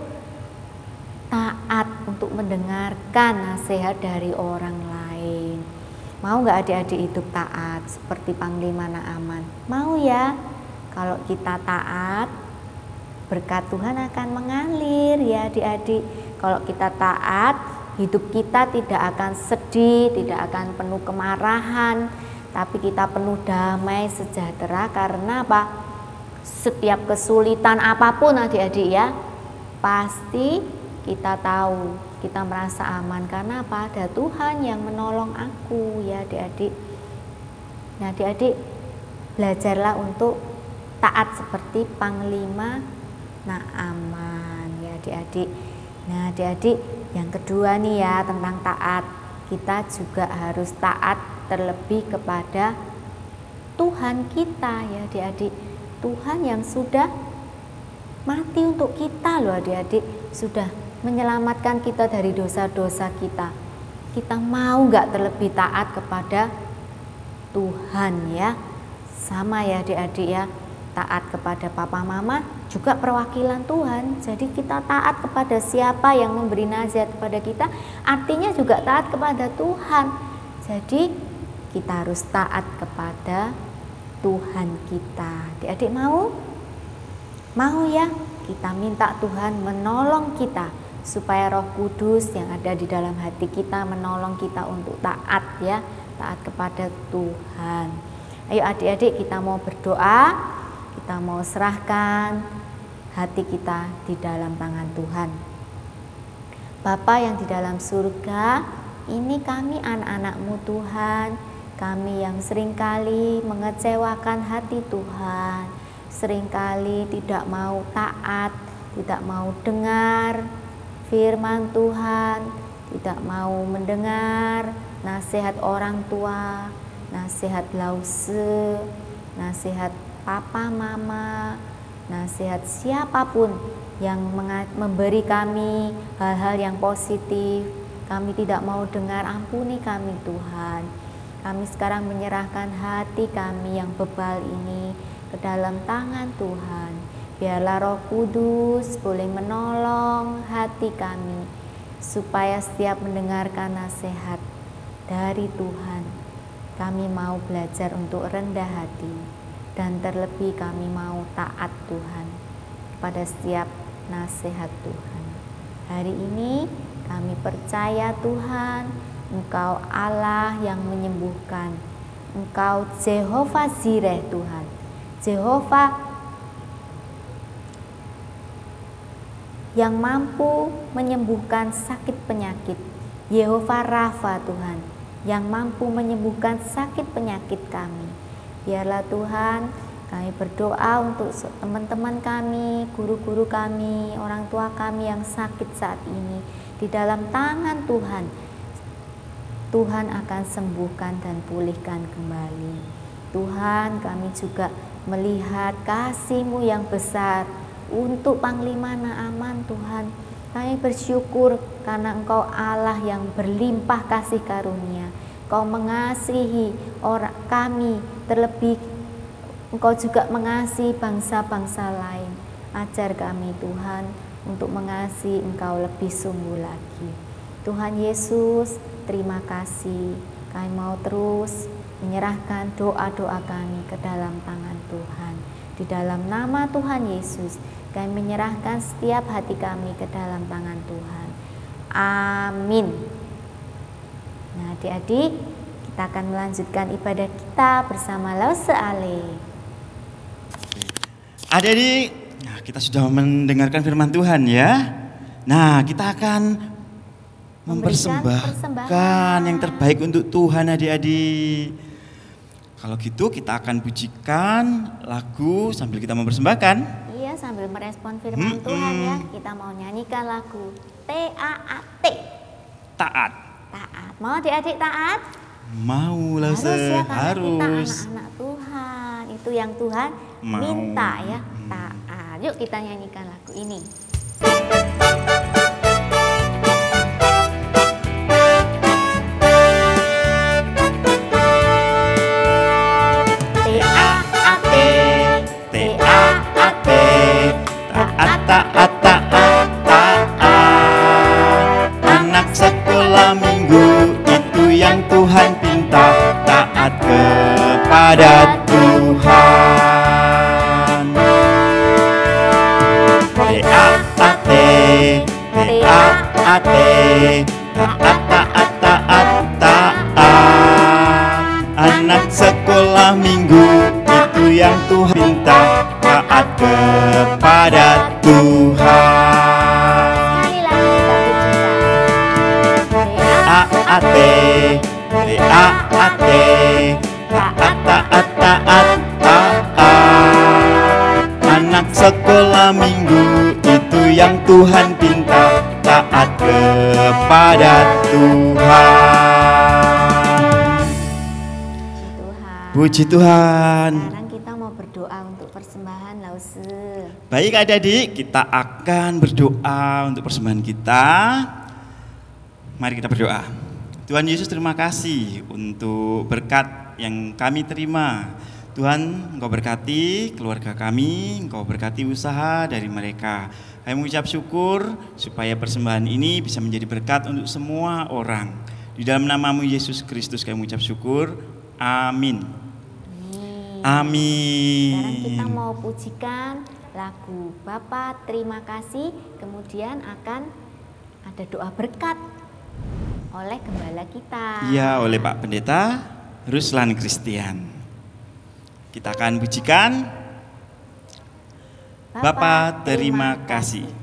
taat, untuk mendengarkan nasihat dari orang lain. Mau nggak adik-adik hidup taat seperti Panglima Naaman? Mau ya? Kalau kita taat, berkat Tuhan akan mengalir ya adik-adik. Kalau kita taat, hidup kita tidak akan sedih, tidak akan penuh kemarahan, tapi kita penuh damai sejahtera. Karena apa? Setiap kesulitan apapun adik-adik ya, pasti kita tahu, kita merasa aman. Karena apa? Ada Tuhan yang menolong aku ya adik-adik. Nah adik-adik, belajarlah untuk taat seperti Panglima Naaman ya adik-adik. Nah adik-adik, yang kedua nih ya tentang taat, kita juga harus taat terlebih kepada Tuhan kita ya adik-adik. Tuhan yang sudah mati untuk kita loh adik-adik, sudah menyelamatkan kita dari dosa-dosa kita. Kita mau nggak terlebih taat kepada Tuhan ya? Sama ya adik-adik ya, taat kepada papa mama juga perwakilan Tuhan. Jadi kita taat kepada siapa yang memberi nasihat kepada kita, artinya juga taat kepada Tuhan. Jadi kita harus taat kepada Tuhan kita. Adik-adik mau? Mau ya? Kita minta Tuhan menolong kita supaya Roh Kudus yang ada di dalam hati kita menolong kita untuk taat ya, taat kepada Tuhan. Ayo adik-adik, kita mau berdoa, kita mau serahkan hati kita di dalam tangan Tuhan. Bapa yang di dalam surga, ini kami anak-anak-Mu Tuhan. Kami yang seringkali mengecewakan hati Tuhan, seringkali tidak mau taat, tidak mau dengar firman Tuhan, tidak mau mendengar nasihat orang tua, nasihat lause, nasihat papa mama, nasihat siapapun yang memberi kami hal-hal yang positif. Kami tidak mau dengar, ampuni kami Tuhan. Kami sekarang menyerahkan hati kami yang bebal ini ke dalam tangan Tuhan. Biarlah Roh Kudus boleh menolong hati kami, supaya setiap mendengarkan nasihat dari Tuhan, kami mau belajar untuk rendah hati, dan terlebih kami mau taat Tuhan pada setiap nasihat Tuhan. Hari ini kami percaya Tuhan, Engkau Allah yang menyembuhkan. Engkau Jehovah Jireh Tuhan, Jehovah yang mampu menyembuhkan sakit penyakit, Yehova Rafa Tuhan, yang mampu menyembuhkan sakit penyakit kami. Biarlah Tuhan, kami berdoa untuk teman-teman kami, guru-guru kami, orang tua kami yang sakit saat ini. Di dalam tangan Tuhan, Tuhan akan sembuhkan dan pulihkan kembali. Tuhan, kami juga melihat kasih-Mu yang besar untuk Panglima Naaman Tuhan. Kami bersyukur karena Engkau Allah yang berlimpah kasih karunia. Engkau mengasihi orang kami, terlebih Engkau juga mengasihi bangsa-bangsa lain. Ajar kami Tuhan untuk mengasihi Engkau lebih sungguh lagi. Tuhan Yesus, terima kasih. Kami mau terus menyerahkan doa-doa kami ke dalam tangan Tuhan. Di dalam nama Tuhan Yesus, kami menyerahkan setiap hati kami ke dalam tangan Tuhan. Amin. Nah adik-adik, kita akan melanjutkan ibadah kita bersama Lause Ale. Adik-adik, nah, kita sudah mendengarkan firman Tuhan ya. Nah kita akan mempersembahkan yang terbaik untuk Tuhan adik-adik. Kalau gitu kita akan pujikan lagu sambil kita mempersembahkan. Iya, sambil merespon firman Tuhan ya. Kita mau nyanyikan lagu T-A-A-T. Taat. Taat. Mau adik-adik taat? Mau lah, harus ya, karena harus. kita anak-anak Tuhan. Itu yang Tuhan minta ya, taat. Yuk kita nyanyikan lagu ini. Taat, anak sekolah minggu itu yang Tuhan pinta. Taat kepada Tuhan. taate, taat, taat, taat, taat. Anak sekolah minggu itu yang Tuhan minta, taat kepada Tuhan. Sekali lagi kita pujikan. Taate, taate, taat, taat, taat, taat. Anak sekolah minggu itu yang Tuhan pinta, taat kepada Tuhan. Puji Tuhan. Sekarang kita mau berdoa untuk persembahan Lause. Baik adik-adik, kita akan berdoa untuk persembahan kita. Mari kita berdoa. Tuhan Yesus, terima kasih untuk berkat yang kami terima. Tuhan, Engkau berkati keluarga kami, Engkau berkati usaha dari mereka. Kami mengucap syukur supaya persembahan ini bisa menjadi berkat untuk semua orang. Di dalam namamu Yesus Kristus kami mengucap syukur. Amin. Amin. Sekarang kita mau pujikan lagu Bapa Terima Kasih. Kemudian akan ada doa berkat oleh gembala kita. Iya, oleh Pak Pendeta Ruslan Christian. Kita akan pujikan Bapa Terima Kasih.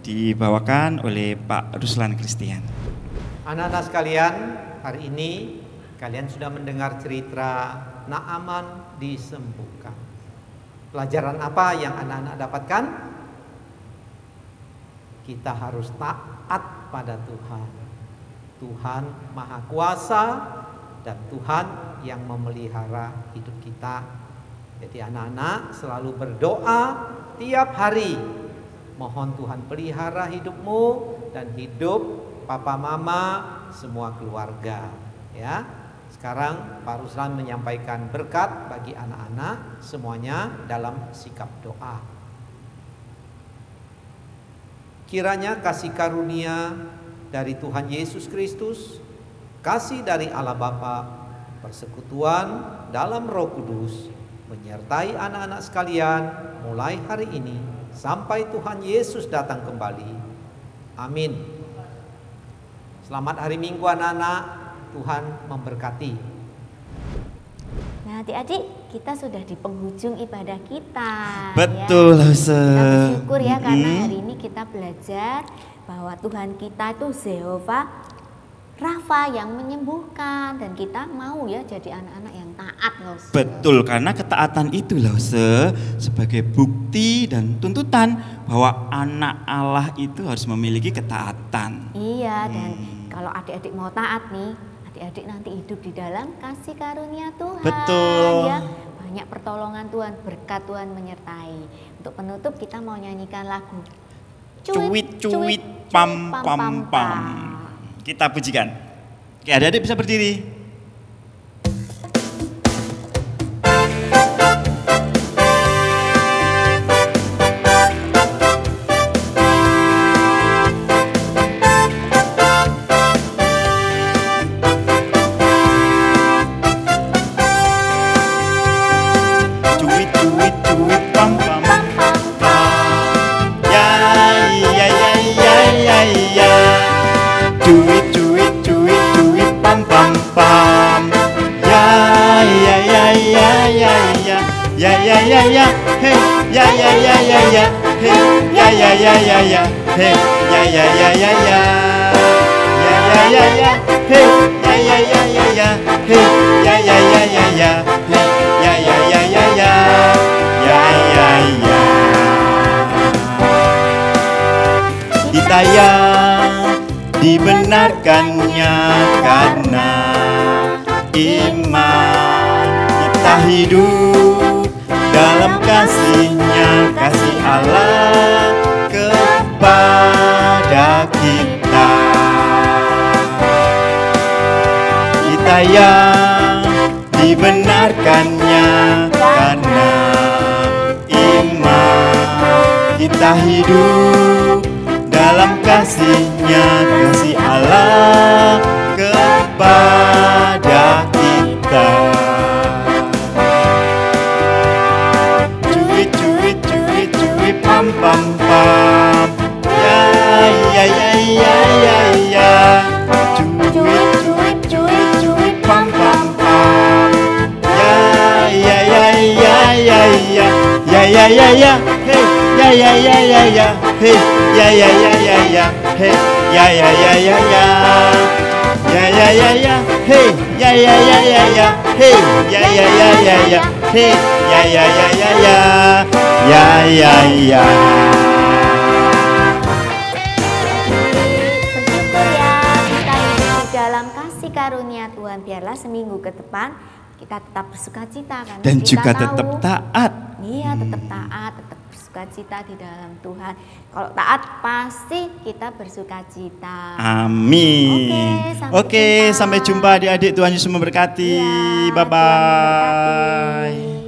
Dibawakan oleh Pak Ruslan Christian. Anak-anak sekalian, hari ini kalian sudah mendengar cerita Naaman disembuhkan. Pelajaran apa yang anak-anak dapatkan? Kita harus taat pada Tuhan. Tuhan Maha Kuasa dan Tuhan yang memelihara hidup kita. Jadi anak-anak selalu berdoa tiap hari. Mohon Tuhan pelihara hidupmu dan hidup papa mama semua keluarga. Ya, sekarang Pak Ruslan menyampaikan berkat bagi anak-anak semuanya dalam sikap doa. Kiranya kasih karunia dari Tuhan Yesus Kristus, kasih dari Allah Bapa, persekutuan dalam Roh Kudus menyertai anak-anak sekalian mulai hari ini sampai Tuhan Yesus datang kembali. Amin. Selamat hari Minggu anak-anak, Tuhan memberkati. Nah adik-adik, kita sudah di penghujung ibadah kita. Betul, ya. Kita bersyukur ya karena hari ini kita belajar bahwa Tuhan kita itu Jehovah Rafa yang menyembuhkan, dan kita mau ya jadi anak-anak yang taat, Lause. Betul, karena ketaatan itu Lause sebagai bukti dan tuntutan bahwa anak Allah itu harus memiliki ketaatan. Iya, dan kalau adik-adik mau taat nih, adik-adik nanti hidup di dalam kasih karunia Tuhan. Betul. Ya, banyak pertolongan Tuhan, berkat Tuhan menyertai. Untuk penutup kita mau nyanyikan lagu Cuit cuit pam pam pam. Kita pujikan. Oke, adik-adik bisa berdiri. Cuit cuit cuit pam pam pam. Ya ya ya ya ya ya. Cuit cuit cuit cuit pam pam pam. Ya ya ya ya ya ya. Ya ya ya ya. Hey ya ya ya ya ya. Hey ya ya ya ya ya. Hey ya ya ya ya ya. Ya ya ya ya. Hey ya ya ya ya ya. Hey ya ya ya ya ya. Hey ya ya ya ya ya. Ya ya ya. kita yang dibenarkannya karena iman. Kita hidup dalam kasih-Nya, kasih Allah kepada kita. Kita yang dibenarkannya karena iman. Kita hidup dalam kasih-Nya, kasih Allah kepada kita. Cui pam pam pam, ya ya ya ya ya ya. Cui pam pam pam, ya ya ya ya ya ya ya ya ya ya. Hey ya ya ya ya ya. Hey ya ya ya ya ya. Hey ya ya ya ya ya. Ya ya ya ya. Hey ya ya ya ya ya. Hey ya ya ya ya ya. Hey ya ya ya ya ya. Ya ya ya. Bersyukur ya kita hidup dalam kasih karunia Tuhan. Biarlah seminggu ke depan kita tetap bersukacita karena Dan kita juga tahu, tetap taat. Iya, tetap taat, tetap bersukacita di dalam Tuhan. Kalau taat pasti kita bersukacita. Amin. Oke, Sampai jumpa adik-adik. Tuhan Yesus memberkati. Ya, Bye Tuhan memberkati. bye.